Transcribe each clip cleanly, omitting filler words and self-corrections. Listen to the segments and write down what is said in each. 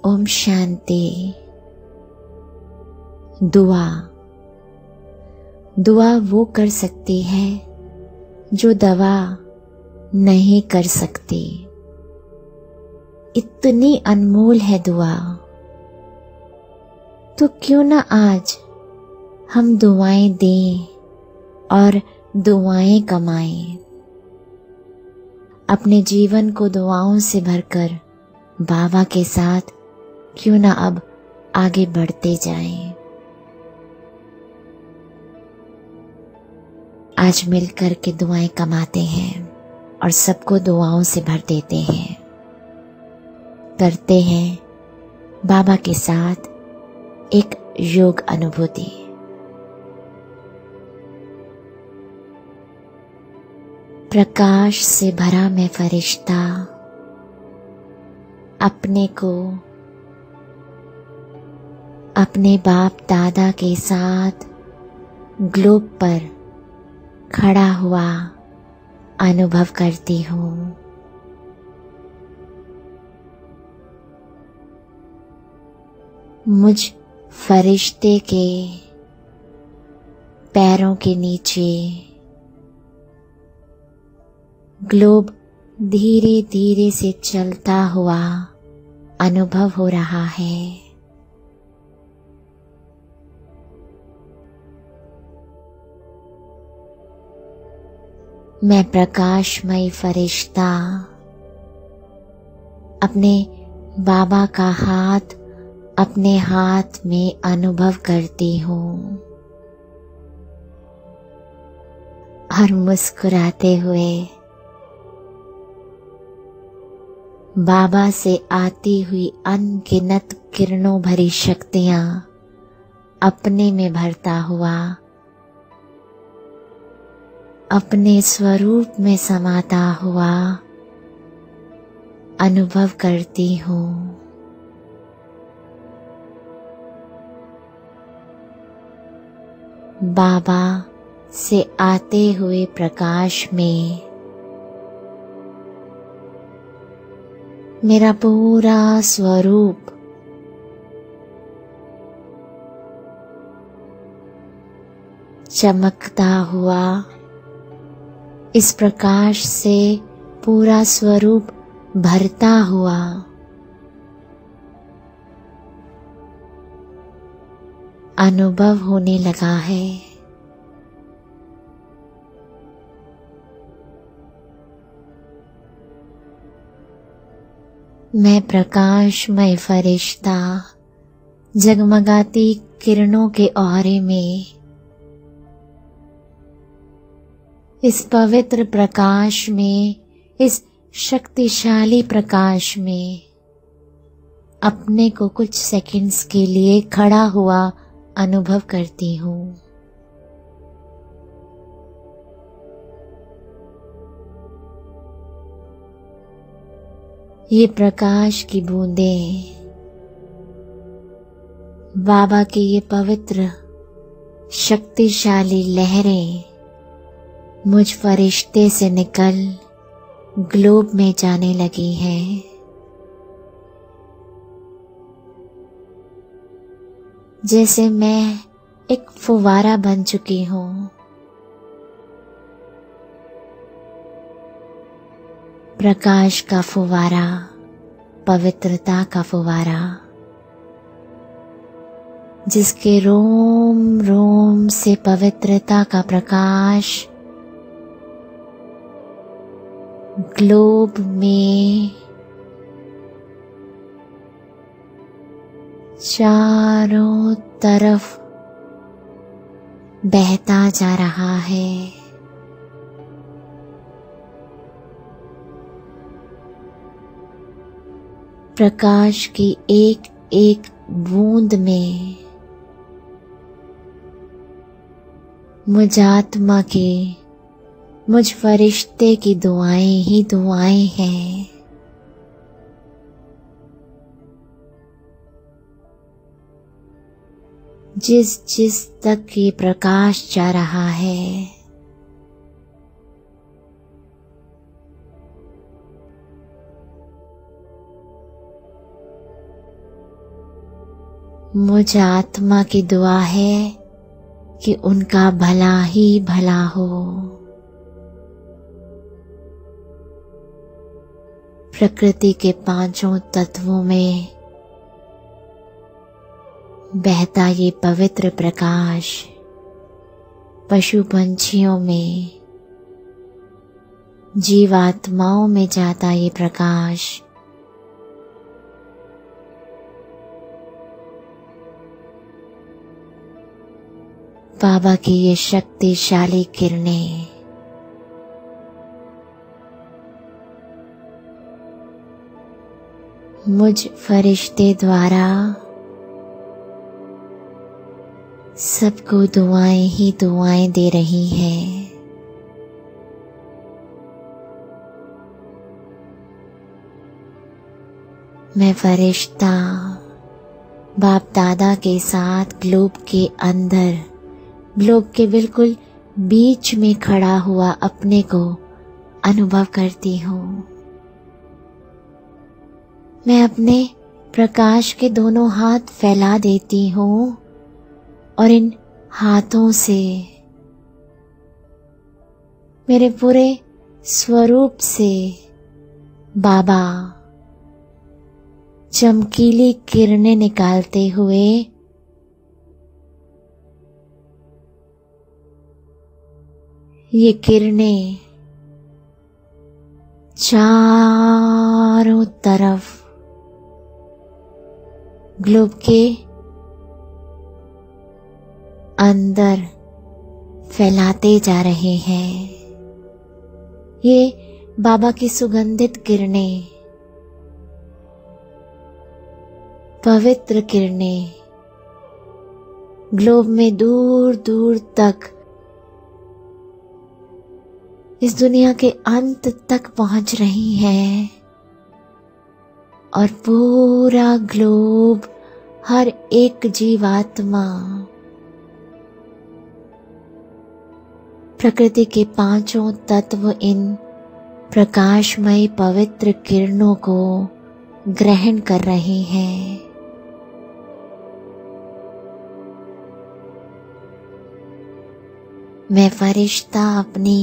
ओम शांति। दुआ वो कर सकती है जो दवा नहीं कर सकती। इतनी अनमोल है दुआ। तो क्यों ना आज हम दुआएं दें और दुआएं कमाएं। अपने जीवन को दुआओं से भरकर बाबा के साथ क्यों ना अब आगे बढ़ते जाएं। आज मिलकर के दुआएं कमाते हैं और सबको दुआओं से भर देते हैं। करते हैं बाबा के साथ एक योग अनुभूति। प्रकाश से भरा मैं फरिश्ता अपने को अपने बाप दादा के साथ ग्लोब पर खड़ा हुआ अनुभव करती हूँ। मुझ फरिश्ते के पैरों के नीचे ग्लोब धीरे धीरे से चलता हुआ अनुभव हो रहा है। मैं प्रकाशमय फरिश्ता अपने बाबा का हाथ अपने हाथ में अनुभव करती हूँ और मुस्कुराते हुए बाबा से आती हुई अनगिनत किरणों भरी शक्तियाँ अपने में भरता हुआ अपने स्वरूप में समाता हुआ अनुभव करती हूँ। बाबा से आते हुए प्रकाश में मेरा पूरा स्वरूप चमकता हुआ, इस प्रकाश से पूरा स्वरूप भरता हुआ अनुभव होने लगा है। मैं प्रकाशमय फरिश्ता जगमगाती किरणों के औरे में इस पवित्र प्रकाश में, इस शक्तिशाली प्रकाश में अपने को कुछ सेकंड्स के लिए खड़ा हुआ अनुभव करती हूँ। ये प्रकाश की बूंदें बाबा की ये पवित्र शक्तिशाली लहरें मुझ फरिश्ते से निकल ग्लोब में जाने लगी है। जैसे मैं एक फुवारा बन चुकी हूँ। प्रकाश का फुवारा, पवित्रता का फुवारा, जिसके रोम रोम से पवित्रता का प्रकाश ग्लोब में चारों तरफ बहता जा रहा है। प्रकाश की एक एक बूंद में मुझ आत्मा की, मुझ फरिश्ते की दुआएं ही दुआएं हैं। जिस जिस तक ये प्रकाश जा रहा है, मुझ आत्मा की दुआ है कि उनका भला ही भला हो। प्रकृति के पांचों तत्वों में बहता ये पवित्र प्रकाश पशु पंछियों में, जीवात्माओं में जाता ये प्रकाश बाबा की ये शक्तिशाली किरणें मुझ फरिश्ते द्वारा सबको दुआएं ही दुआएं दे रही है। मैं फरिश्ता बाप दादा के साथ ग्लोब के अंदर, ग्लोब के बिल्कुल बीच में खड़ा हुआ अपने को अनुभव करती हूँ। मैं अपने प्रकाश के दोनों हाथ फैला देती हूँ और इन हाथों से मेरे पूरे स्वरूप से बाबा चमकीली किरणें निकालते हुए ये किरणें चारों तरफ ग्लोब के अंदर फैलाते जा रहे हैं। ये बाबा की सुगंधित किरणें, पवित्र किरणें ग्लोब में दूर दूर तक, इस दुनिया के अंत तक पहुंच रही हैं और पूरा ग्लोब, हर एक जीवात्मा प्रकृति के पांचों तत्व इन प्रकाशमय पवित्र किरणों को ग्रहण कर रहे हैं। मैं फरिश्ता अपनी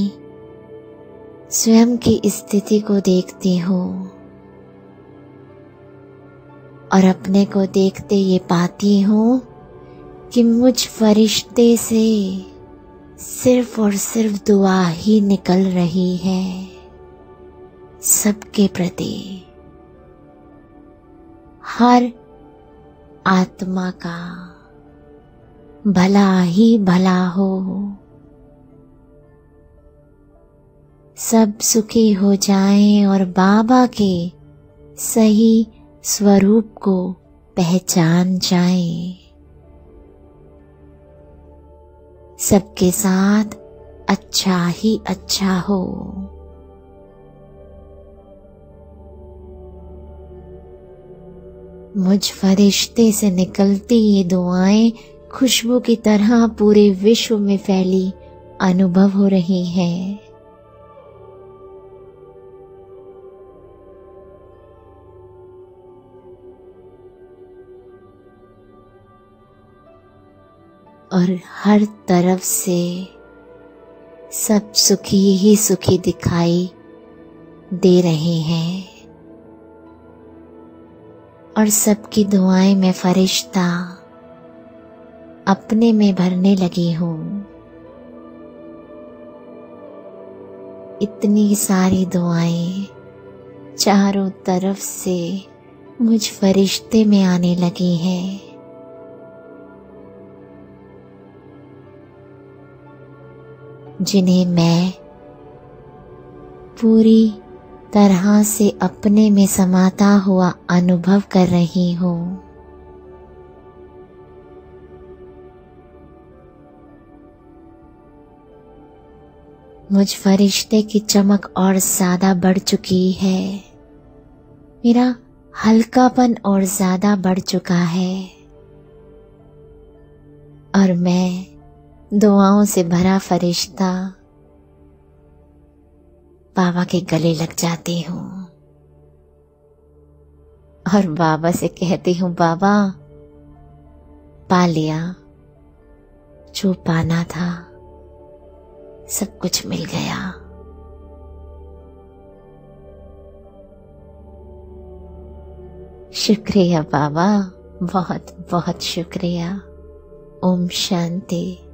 स्वयं की स्थिति को देखती हूँ और अपने को देखते ये पाती हूँ कि मुझ फरिश्ते से सिर्फ और सिर्फ दुआ ही निकल रही है सबके प्रति, हर आत्मा का भला ही भला हो, सब सुखी हो जाएं और बाबा के सही स्वरूप को पहचान जाएं। सबके साथ अच्छा ही अच्छा हो। मुझ फरिश्ते से निकलती ये दुआएं खुशबू की तरह पूरे विश्व में फैली अनुभव हो रही हैं। और हर तरफ से सब सुखी ही सुखी दिखाई दे रहे हैं और सबकी दुआएं मैं फरिश्ता अपने में भरने लगी हूँ। इतनी सारी दुआएं चारों तरफ से मुझ फरिश्ते में आने लगी हैं। जिन्हें मैं पूरी तरह से अपने में समाता हुआ अनुभव कर रही हूँ। मुझ फरिश्ते की चमक और ज्यादा बढ़ चुकी है, मेरा हल्कापन और ज्यादा बढ़ चुका है और मैं दुआओं से भरा फरिश्ता बाबा के गले लग जाती हूँ और बाबा से कहती हूँ, बाबा पा लिया, जो पाना था सब कुछ मिल गया। शुक्रिया बाबा, बहुत बहुत शुक्रिया। ओम शांति।